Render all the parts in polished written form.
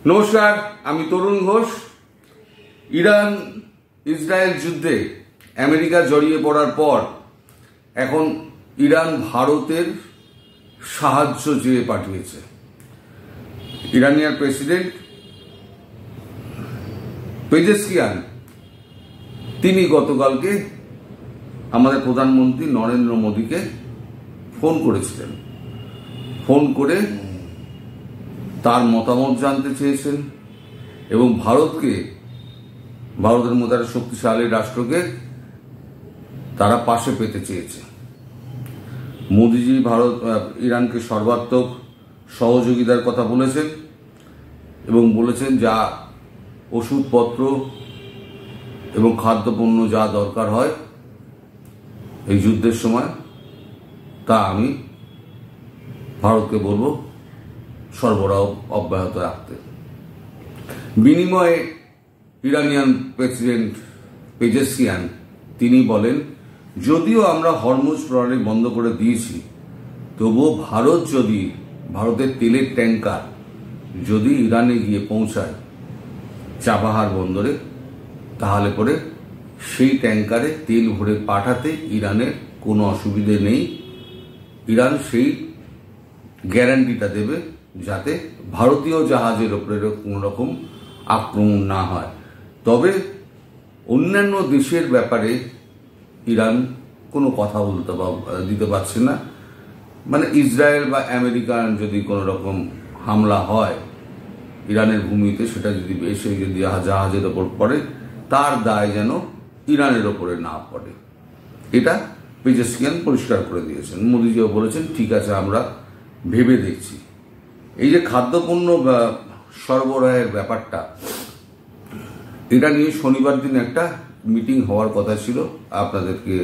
নমস্কার, আমি তরুণ Ghosh. Iran Israel যুদ্ধে আমেরিকা জড়িয়ে পড়ার পর এখন ইরান ভারতের সাহায্য চেয়ে পাঠিয়েছে। ইরানিয়ার প্রেসিডেন্ট পেজেশকিয়ান তিনি গতকালকে আমাদের প্রধানমন্ত্রী নরেন্দ্র মোদীকে ফোন করেছিলেন। ফোন করে তার মতামত জানতে চেয়েছেন এবং ভারতের মতো একটা শক্তিশালী রাষ্ট্রকে তারা পাশে পেতে চেয়েছে। মোদীজি ইরানকে সর্বাত্মক সহযোগিতার কথা বলেছেন এবং বলেছেন যা ওষুধপত্র এবং খাদ্যপণ্য যা দরকার হয় এই যুদ্ধের সময় তা আমি ভারতকে বলবো সরবরাহ অব্যাহত রাখতে। বিনিময়ে ইরানিয়ান প্রেসিডেন্ট পেজেশকিয়ান তিনি বলেন, যদিও আমরা হরমুজ প্রণালী বন্ধ করে দিয়েছি, তবুও ভারতের তেলের ট্যাঙ্কার যদি ইরানে গিয়ে পৌঁছায় চাবাহার বন্দরে, তাহলে পরে সেই ট্যাঙ্কারে তেল ভরে পাঠাতে ইরানের কোনো অসুবিধে নেই। ইরান সেই গ্যারান্টিটা দেবে যাতে ভারতীয় জাহাজের উপরে কোনো রকম আক্রমণ না হয়। তবে অন্যান্য দেশের ব্যাপারে ইরান কোনো কথা দিতে পারছে না। মানে ইসরায়েল বা আমেরিকান যদি কোনো রকম হামলা হয় ইরানের ভূমিতে, সেটা যদি এসে যদি জাহাজের ওপর পড়ে, তার দায় যেন ইরানের ওপরে না পড়ে। এটা পেজেশকিয়ান পরিষ্কার করে দিয়েছেন। মোদীজিও বলেছেন ঠিক আছে, আমরা ভেবে দেখছি। এই যে খাদ্যপণ্য সরবরাহের ব্যাপারটা, এটা নিয়ে শনিবার দিন একটা মিটিং হওয়ার কথা ছিল। আপনাদেরকে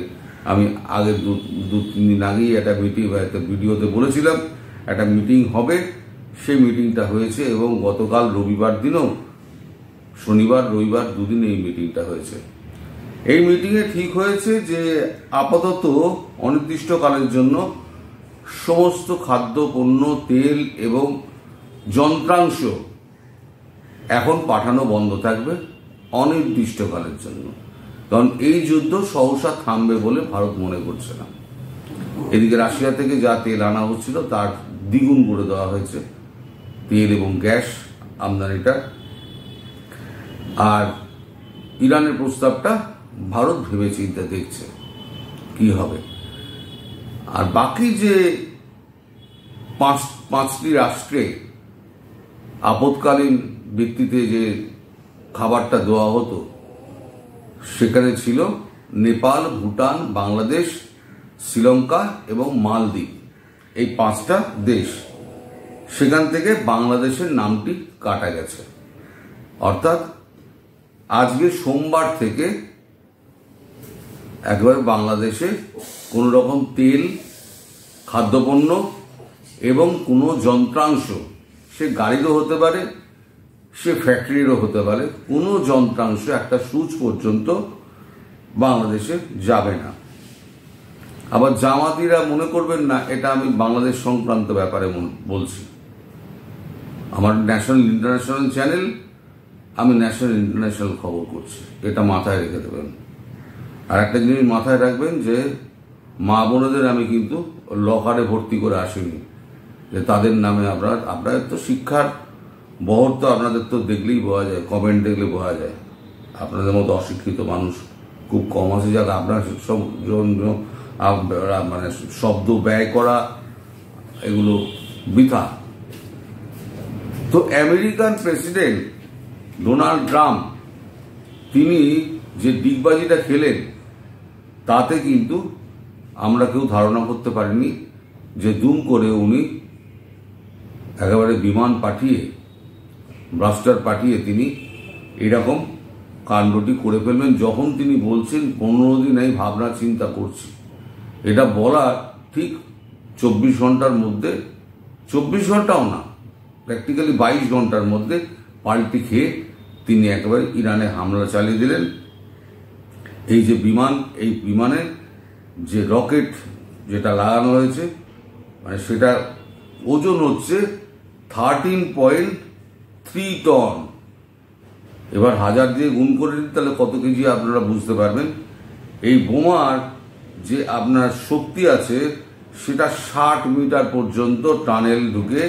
আমি আগের দু তিন দিন আগেই একটা মিটিং একটা ভিডিওতে বলেছিলাম একটা মিটিং হবে। সেই মিটিংটা হয়েছে এবং গতকাল রবিবার দিনও, শনিবার রবিবার দুদিন এই মিটিংটা হয়েছে। এই মিটিংয়ে ঠিক হয়েছে যে আপাতত অনির্দিষ্টকালের জন্য সমস্ত খাদ্যপণ্য, তেল এবং যন্ত্রাংশ এখন পাঠানো বন্ধ থাকবে অনির্দিষ্টকালের জন্য, কারণ এই যুদ্ধ সহসা থামবে বলে ভারত মনে করছে না। এদিকে রাশিয়া থেকে যা তেল আনা হচ্ছিল তার দ্বিগুণ করে দেওয়া হয়েছে তেল এবং গ্যাস আমদানিটা। আর ইরানের প্রস্তাবটা ভারত ভেবে চিন্তে দেখছে কি হবে। আর বাকি যে পাঁচটি রাষ্ট্রে আপৎকালীন ভিত্তিতে যে খাবারটা দেওয়া হতো, সেখানে ছিল নেপাল, ভুটান, বাংলাদেশ, শ্রীলঙ্কা এবং মালদ্বীপ। এই পাঁচটা দেশ, সেখান থেকে বাংলাদেশের নামটি কাটা গেছে। অর্থাৎ আজকে সোমবার থেকে একবার বাংলাদেশে কোনো রকম তেল, খাদ্যপণ্য এবং কোনো যন্ত্রাংশ, সে গাড়িরও হতে পারে, সে ফ্যাক্টরিরও হতে পারে, কোনো যন্ত্রাংশ একটা সুচ পর্যন্ত বাংলাদেশে যাবে না। আবার জামাতিরা মনে করবেন না এটা আমি বাংলাদেশ সংক্রান্ত ব্যাপারে বলছি। আমার ন্যাশনাল ইন্টারন্যাশনাল চ্যানেল, আমি ন্যাশনাল ইন্টারন্যাশনাল খবর করছি, এটা মাথায় রেখে দেবেন। আর একটা জিনিস মাথায় রাখবেন যে মা বোনেদের আমি কিন্তু লকারে ভর্তি করে আসিনি যে তাদের নামে আপনাদের তো শিক্ষার বহর তো আপনাদের তো দেখলেই বোঝা যায়, কমেন্ট দেখলে বোঝা যায়। আপনাদের মতো অশিক্ষিত মানুষ খুব কম আছে, যাতে আপনার সব মানে শব্দ ব্যয় করা এগুলো বৃথা। তো আমেরিকান প্রেসিডেন্ট ডোনাল্ড ট্রাম্প তিনি যে ডিগবাজিটা খেলেন, তাতে কিন্তু আমরা কেউ ধারণা করতে পারিনি যে দুম করে উনি একেবারে বিমান পাঠিয়ে, ব্লাস্টার পাঠিয়ে তিনি এরকম কাণ্ডটি করে ফেলবেন। যখন তিনি বলছেন 15 দিন এই ভাবনা চিন্তা করছি, এটা বলা ঠিক 24 ঘন্টার মধ্যে, 24 ঘন্টাও না, প্র্যাকটিক্যালি 22 ঘন্টার মধ্যে পাল্টি খেয়ে তিনি একেবারে ইরানে হামলা চালিয়ে দিলেন। এই যে বিমান, এই বিমানে যে রকেট যেটা লাগানো হয়েছে, মানে সেটা ওজন হচ্ছে 13.3 3 টন। এবার 1000 দিয়ে গুণ করে দিন, তাহলে কত কেজি আপনারা বুঝতে পারবেন। এই বোমার যে আপনার শক্তি আছে সেটা 60 মিটার পর্যন্ত টানেল ঢুকে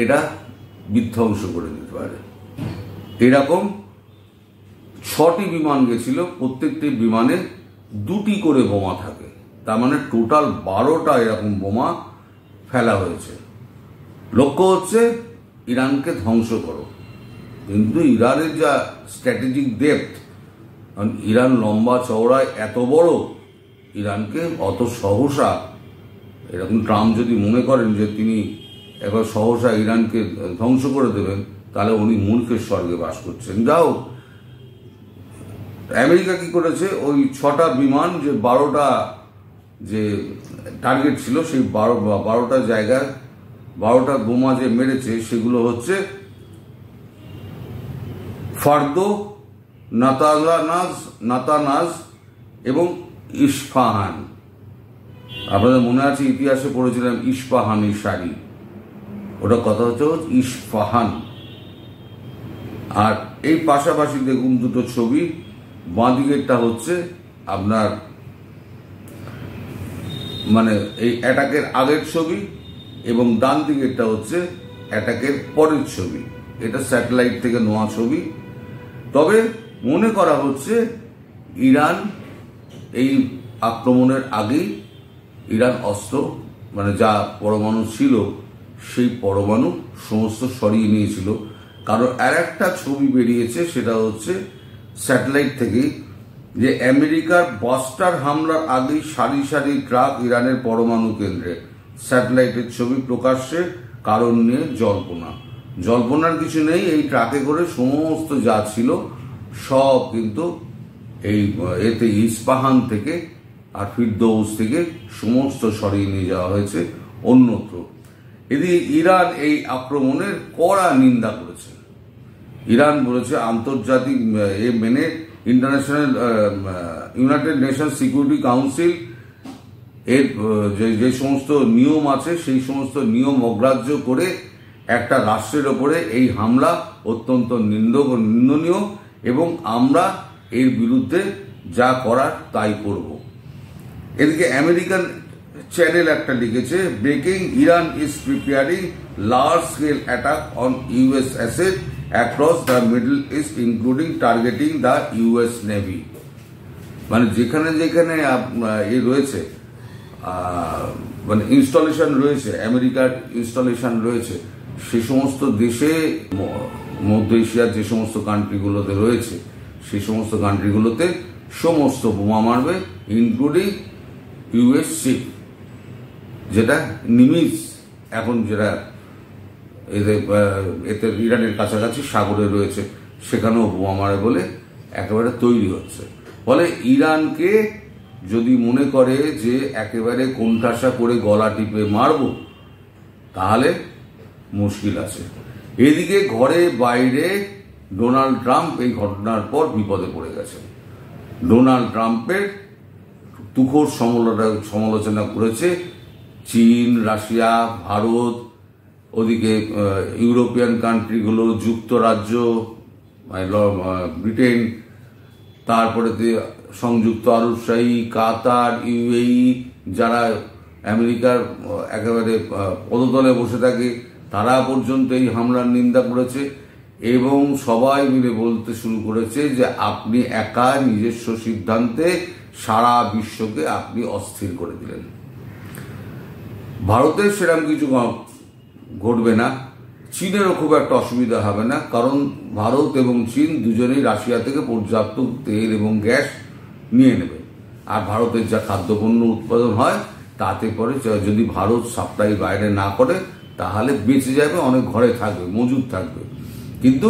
এটা বিধ্বংস করে দিতে পারে। এরকম 6টি বিমান গেছিল, প্রত্যেকটি বিমানে 2টি করে বোমা থাকে, তার মানে টোটাল 12টা এরকম বোমা ফেলা হয়েছে। লক্ষ্য হচ্ছে ইরানকে ধ্বংস করো। কিন্তু ইরানের যা স্ট্র্যাটেজিক ডেপথ, কারণ ইরান লম্বা চওড়ায় এত বড়, ইরানকে অত সহসা এরকম ট্রাম্প যদি মনে করেন যে তিনি একবার সহসা ইরানকে ধ্বংস করে দেবেন, তাহলে উনি মূর্খের স্বর্গে বাস করছেন। যাও, আমেরিকা কি করেছে, ওই 6টা বিমান যে 12টা যে টার্গেট ছিল, সেই 12টা জায়গায় 12টা বোমা যে মেরেছে সেগুলো হচ্ছে ফার্দো, নাতানাজ এবং ইস্পাহান। আপনাদের মনে আছে, ইতিহাসে পড়েছিলাম ইস্পাহানি শাড়ি, ওটা কথা হচ্ছে ইস্পাহান। আর এই পাশাপাশি দেখুন দুটো ছবি, বাঁ দিকেরটা হচ্ছে আপনার মানে এই অ্যাটাকের আগের ছবি, এবং ডান দিকেরটা হচ্ছে অ্যাটাকের পরের ছবি। এটা স্যাটেলাইট থেকে নেওয়া ছবি। তবে মনে করা হচ্ছে ইরান এই আক্রমণের আগেই ইরান অস্ত্র মানে যা পরমাণু ছিল সেই পরমাণু সমস্ত সরিয়ে নিয়েছিল। কারণ আর একটা ছবি বেরিয়েছে, সেটা হচ্ছে স্যাটেলাইট থেকেই, যে আমেরিকার বাস্টার হামলার আগেই সারি সারি ট্রাক ইরানের পরমাণু কেন্দ্রে। স্যাটেলাইটের ছবি প্রকাশ্যে, কারণ নিয়ে জল্পনার কিছু নেই। এই ট্রাকে করে সমস্ত যা ছিল সব কিন্তু এই এতে ইস্পাহান থেকে আর ফিরদৌস থেকে সমস্ত সরিয়ে নিয়ে যাওয়া হয়েছে অন্যত্র। এদিকে ইরান এই আক্রমণের কড়া নিন্দা করেছে। ইরান বলেছে আন্তর্জাতিক মেনে international United nation security council এর যে সমস্ত নিয়ম আছে সেই সমস্ত নিয়ম অগ্রাহ্য করে একটা রাষ্ট্রের ওপরে এই হামলা অত্যন্ত নিন্দনীয়, এবং আমরা এর বিরুদ্ধে যা করার তাই করব। এদিকে আমেরিকান চ্যানেল একটা লিখেছে, breaking, Iran is preparing large scale attack on US asset across the middle east including targeting the US navy. মানে যেখানে যেখানে রয়েছে মানে ইনস্টলেশন রয়েছে, আমেরিকার ইনস্টলেশন রয়েছে, সে সমস্ত দেশে, মধ্য এশিয়ার যে সমস্ত কান্ট্রিগুলোতে রয়েছে সেই সমস্ত কান্ট্রিগুলোতে সমস্ত বোমা মারবে, ইনক্লুডিং ইউএস শিপ, যেটা নিমিজ এখন যেটা এতে ইরানের কাছাকাছি সাগরে রয়েছে, সেখানেও বোমা মারে বলে একেবারে তৈরি হচ্ছে। ফলে ইরানকে যদি মনে করে যে একেবারে কোণঠাসা করে গলা টিপে মারব, তাহলে মুশকিল আছে। এদিকে ঘরে বাইরে ডোনাল্ড ট্রাম্প এই ঘটনার পর বিপদে পড়ে গেছেন। ডোনাল্ড ট্রাম্পের তুখোড় সমালোচনা করেছে চীন, রাশিয়া, ভারত, ওদিকে ইউরোপিয়ান কান্ট্রিগুলো, যুক্তরাজ্য, ব্রিটেন, তারপরে সংযুক্ত আরবশাহী, কাতার, ইউএই, যারা আমেরিকার একেবারে পদতলে বসে থাকে, তারা পর্যন্ত এই হামলার নিন্দা করেছে, এবং সবাই মিলে বলতে শুরু করেছে যে আপনি একা নিজস্ব সিদ্ধান্তে সারা বিশ্বকে আপনি অস্থির করে দিলেন। ভারতের সেরকম কিছু ঘটবে না, চীনেরও খুব একটা অসুবিধা হবে না, কারণ ভারত এবং চীন দুজনেই রাশিয়া থেকে পর্যাপ্ত তেল এবং গ্যাস নিয়ে নেবে। আর ভারতের যা খাদ্যপণ্য উৎপাদন হয় তাতে পরে যদি ভারত সাপ্লাই বাইরে না করে তাহলে বেঁচে যাবে, অনেক ঘরে থাকবে, মজুদ থাকবে, কিন্তু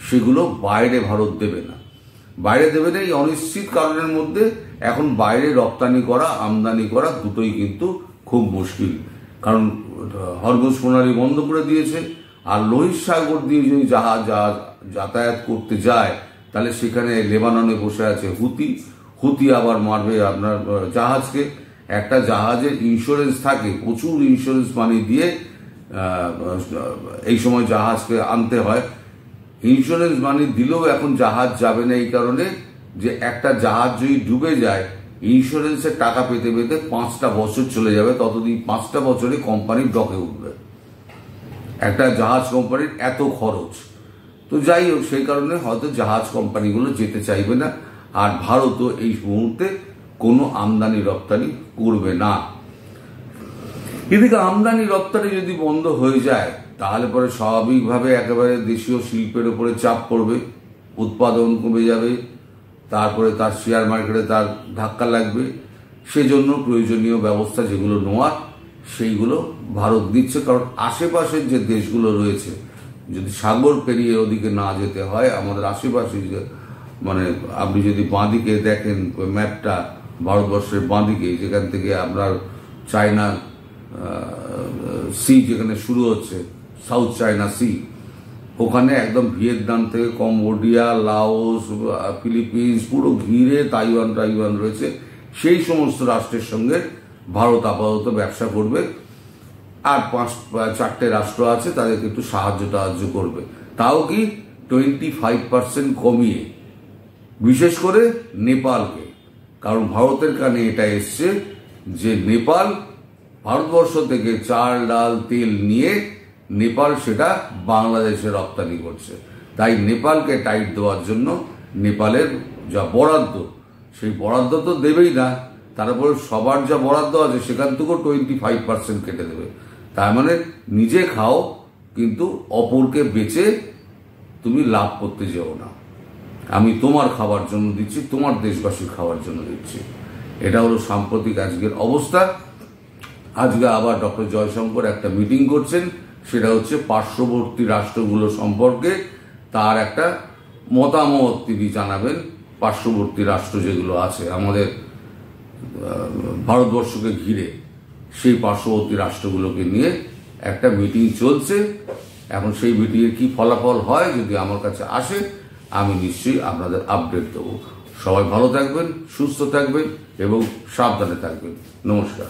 সেগুলো বাইরে ভারত দেবে না। বাইরে দেবে না এই অনিশ্চিত কারণের মধ্যে এখন বাইরে রপ্তানি করা, আমদানি করা দুটোই কিন্তু খুব মুশকিল। কারণ হরমুজ প্রণালী বন্ধ করে দিয়েছে, আর লোহিত সাগর দিয়ে যদি জাহাজ যাতায়াত করতে যায় তাহলে সেখানে লেবাননে বসে আছে হুতি আবার মারবে আপনার জাহাজকে। একটা জাহাজের ইন্স্যুরেন্স থাকে, প্রচুর ইন্স্যুরেন্স মানি দিয়ে এই সময় জাহাজকে আনতে হয়, ইন্স্যুরেন্স মানি দিলেও এখন জাহাজ যাবে না, এই কারণে যে একটা জাহাজ যদি ডুবে যায় ইন্স্যুরেন্সের টাকা পেতে পেতে 5টা বছর চলে যাবে, ততদিন 5টা বছরে কোম্পানি ডকে উঠবে। একটা জাহাজ কোম্পানির এত খরচ। তো যাই হোক, সেই কারণে হয়তো জাহাজ কোম্পানিগুলো যেতে চাইবে না, আর ভারতও এই মুহূর্তে কোনো আমদানি রপ্তানি করবে না। এদিকে আমদানি রপ্তানি যদি বন্ধ হয়ে যায় তাহলে পরে স্বাভাবিকভাবে একেবারে দেশীয় শিল্পের উপরে চাপ পড়বে, উৎপাদন কমে যাবে, তারপরে তার শেয়ার মার্কেটে তার ধাক্কা লাগবে। সেজন্য প্রয়োজনীয় ব্যবস্থা যেগুলো নেওয়ার সেইগুলো ভারত দিচ্ছে, কারণ আশেপাশের যে দেশগুলো রয়েছে, যদি সাগর পেরিয়ে ওদিকে না যেতে হয়, আমাদের আশেপাশে মানে আপনি যদি বাঁদিকে দেখেন ম্যাপটা, ভারতবর্ষের বাঁদিকে যেখান থেকে আপনার চায়না সি যেখানে শুরু হচ্ছে, সাউথ চায়না সি, ওখানে একদম ভিয়েতনাম থেকে কম্বোডিয়া, লাওস, ফিলিপিন্স পুরো ঘিরে তাইওয়ান রয়েছে। সেই সমস্ত রাষ্ট্রের সঙ্গে ভারত আপাতত ব্যবসা করবে, আর 4টে রাষ্ট্র আছে তাদেরকে একটু সাহায্য করবে, তাও কি 25% কমিয়ে, বিশেষ করে নেপালকে। কারণ ভারতের কানে এটা এসছে যে নেপাল ভারতবর্ষ থেকে চাল, ডাল, তেল নিয়ে নেপাল সেটা বাংলাদেশে রপ্তানি করছে। তাই নেপালকে টাইট দেওয়ার জন্য নেপালের যা বরাদ্দ, সেই বরাদ্দ তো দেবেই না, তারপরে সবার যা বরাদ্দ আছে সেখান থেকেও 25% কেটে দেবে। তার মানে নিজে খাও কিন্তু অপরকে বেচে তুমি লাভ করতে যেও না। আমি তোমার খাবার জন্য দিচ্ছি, তোমার দেশবাসীর খাওয়ার জন্য দিচ্ছি। এটা হলো সাম্প্রতিক আজকের অবস্থা। আজকে আবার ডক্টর জয়শঙ্কর একটা মিটিং করছেন, সেটা হচ্ছে পার্শ্ববর্তী রাষ্ট্রগুলো সম্পর্কে তার একটা মতামত তিনি জানাবেন। পার্শ্ববর্তী রাষ্ট্র যেগুলো আছে আমাদের ভারতবর্ষকে ঘিরে, সেই পার্শ্ববর্তী রাষ্ট্রগুলোকে নিয়ে একটা মিটিং চলছে। এখন সেই মিটিংয়ের কি ফলাফল হয় যদি আমার কাছে আসে আমি নিশ্চয়ই আপনাদের আপডেট দেবো। সবাই ভালো থাকবেন, সুস্থ থাকবেন এবং সাবধানে থাকবেন। নমস্কার।